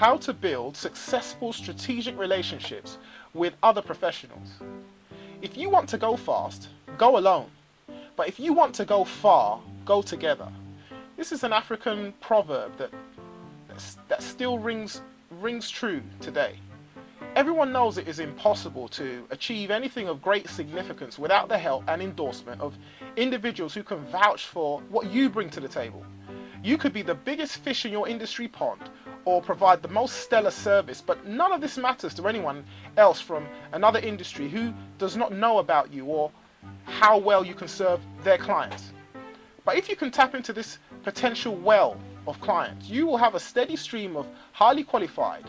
how to build successful strategic relationships with other professionals. If you want to go fast, go alone. But if you want to go far, go together. This is an African proverb that still rings true today. Everyone knows it is impossible to achieve anything of great significance without the help and endorsement of individuals who can vouch for what you bring to the table. You could be the biggest fish in your industry pond or provide the most stellar service, but none of this matters to anyone else from another industry who does not know about you or how well you can serve their clients. But if you can tap into this potential well of clients, you will have a steady stream of highly qualified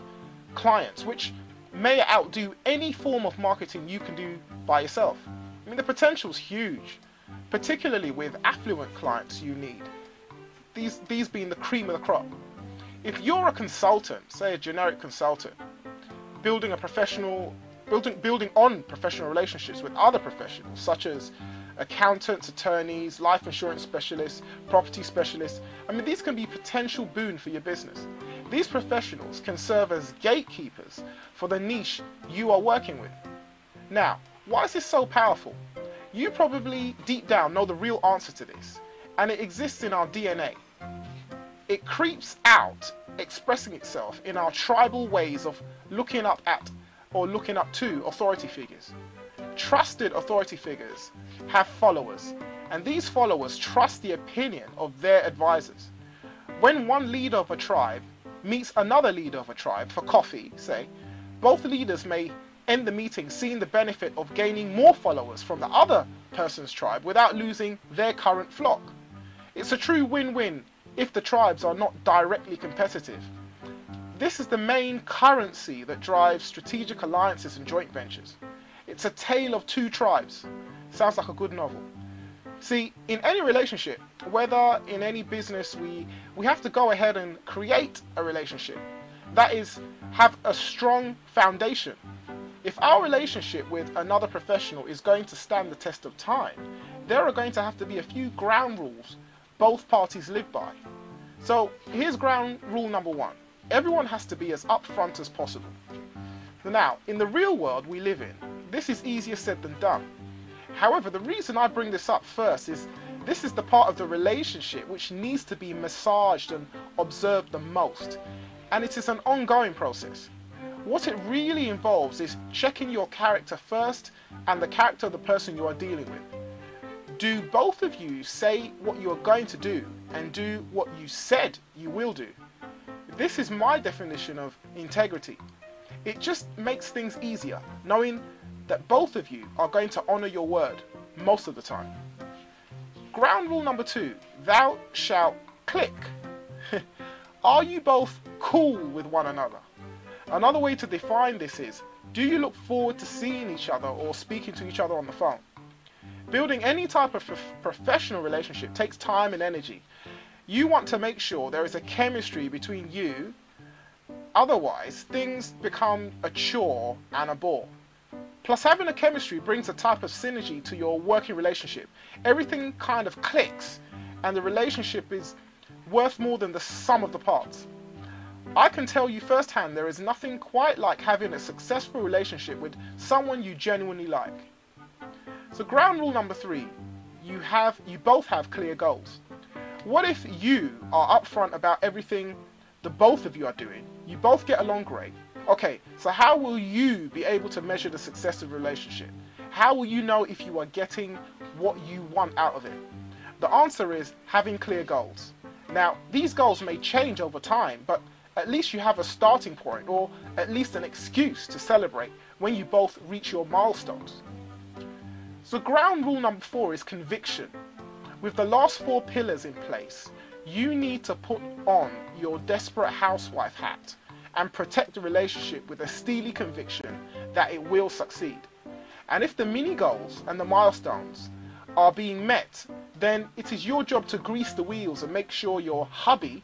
clients which may outdo any form of marketing you can do by yourself. I mean, the potential is huge, particularly with affluent clients you need. These being the cream of the crop. If you're a consultant, say a generic consultant, building on professional relationships with other professionals such as accountants, attorneys, life insurance specialists, property specialists, I mean, these can be potential boon for your business. These professionals can serve as gatekeepers for the niche you are working with. Now, why is this so powerful? You probably deep down know the real answer to this, and it exists in our DNA. It creeps out, expressing itself in our tribal ways of looking up at or looking up to authority figures. Trusted authority figures have followers, and these followers trust the opinion of their advisors. When one leader of a tribe meets another leader of a tribe for coffee, say, both leaders may end the meeting seeing the benefit of gaining more followers from the other person's tribe without losing their current flock. It's a true win-win if the tribes are not directly competitive. This is the main currency that drives strategic alliances and joint ventures. It's a tale of two tribes. Sounds like a good novel. See, in any relationship, whether in any business, we have to go ahead and create a relationship. That is, have a strong foundation. If our relationship with another professional is going to stand the test of time, there are going to have to be a few ground rules both parties live by. So here's ground rule number one. Everyone has to be as upfront as possible. Now, in the real world we live in, this is easier said than done. However, the reason I bring this up first is this is the part of the relationship which needs to be massaged and observed the most. And it is an ongoing process. What it really involves is checking your character first and the character of the person you are dealing with. Do both of you say what you are going to do and do what you said you will do? This is my definition of integrity. It just makes things easier, knowing that both of you are going to honor your word most of the time. Ground rule number two, thou shalt click. Are you both cool with one another? Another way to define this is, do you look forward to seeing each other or speaking to each other on the phone? Building any type of professional relationship takes time and energy. You want to make sure there is a chemistry between you, otherwise things become a chore and a bore. Plus, having a chemistry brings a type of synergy to your working relationship. Everything kind of clicks and the relationship is worth more than the sum of the parts. I can tell you firsthand there is nothing quite like having a successful relationship with someone you genuinely like. So ground rule number three, you both have clear goals. What if you are upfront about everything the both of you are doing? You both get along great. Okay, so how will you be able to measure the success of a relationship? How will you know if you are getting what you want out of it? The answer is having clear goals. Now, these goals may change over time, but at least you have a starting point or at least an excuse to celebrate when you both reach your milestones. So ground rule number four is conviction. With the last four pillars in place, you need to put on your desperate housewife hat and protect the relationship with a steely conviction that it will succeed. And if the mini goals and the milestones are being met, then it is your job to grease the wheels and make sure your hubby,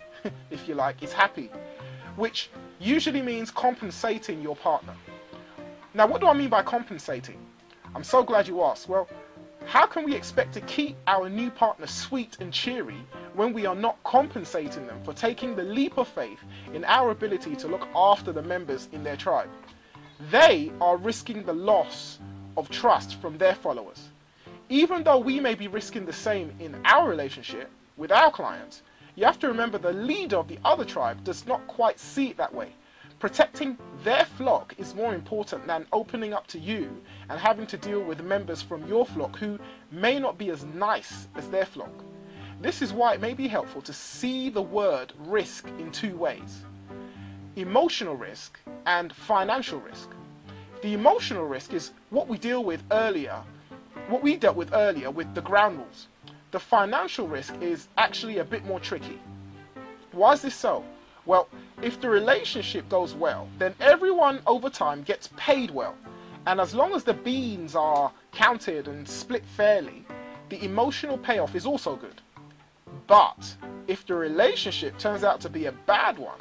if you like, is happy, which usually means compensating your partner. Now, what do I mean by compensating? I'm so glad you asked. Well, how can we expect to keep our new partner sweet and cheery when we are not compensating them for taking the leap of faith in our ability to look after the members in their tribe. They are risking the loss of trust from their followers. Even though we may be risking the same in our relationship with our clients, you have to remember the leader of the other tribe does not quite see it that way. Protecting their flock is more important than opening up to you and having to deal with members from your flock who may not be as nice as their flock. This is why it may be helpful to see the word risk in two ways: emotional risk and financial risk. The emotional risk is what we dealt with earlier with the ground rules. The financial risk is actually a bit more tricky. Why is this so? Well, if the relationship goes well, then everyone over time gets paid well. And as long as the beans are counted and split fairly, the emotional payoff is also good. But if the relationship turns out to be a bad one,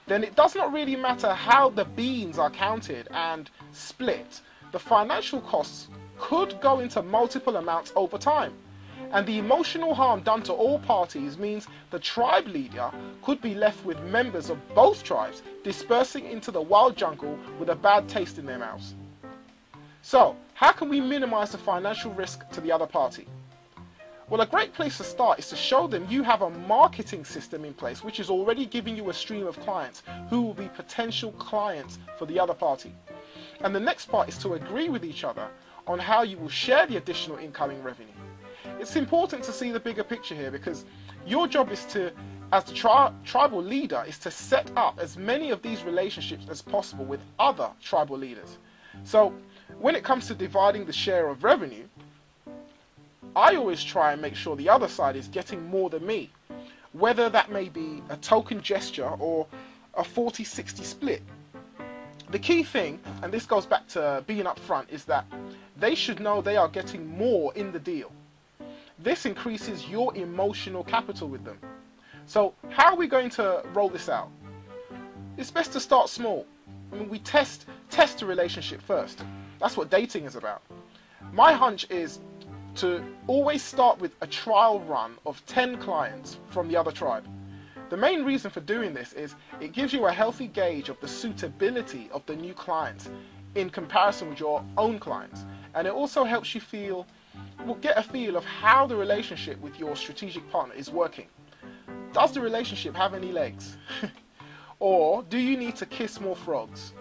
then it does not really matter how the beans are counted and split. The financial costs could go into multiple amounts over time. And the emotional harm done to all parties means the tribe leader could be left with members of both tribes dispersing into the wild jungle with a bad taste in their mouths. So, how can we minimize the financial risk to the other party? Well, a great place to start is to show them you have a marketing system in place which is already giving you a stream of clients who will be potential clients for the other party. And the next part is to agree with each other on how you will share the additional incoming revenue. It's important to see the bigger picture here, because your job is to, as the tribal leader, is to set up as many of these relationships as possible with other tribal leaders. So when it comes to dividing the share of revenue, I always try and make sure the other side is getting more than me, whether that may be a token gesture or a 40-60 split. The key thing, and this goes back to being upfront, is that they should know they are getting more in the deal. This increases your emotional capital with them. So how are we going to roll this out? It's best to start small. I mean, we test the relationship first. That's what dating is about. My hunch is to always start with a trial run of 10 clients from the other tribe. The main reason for doing this is it gives you a healthy gauge of the suitability of the new clients in comparison with your own clients. And it also helps you get a feel of how the relationship with your strategic partner is working. Does the relationship have any legs? Or do you need to kiss more frogs?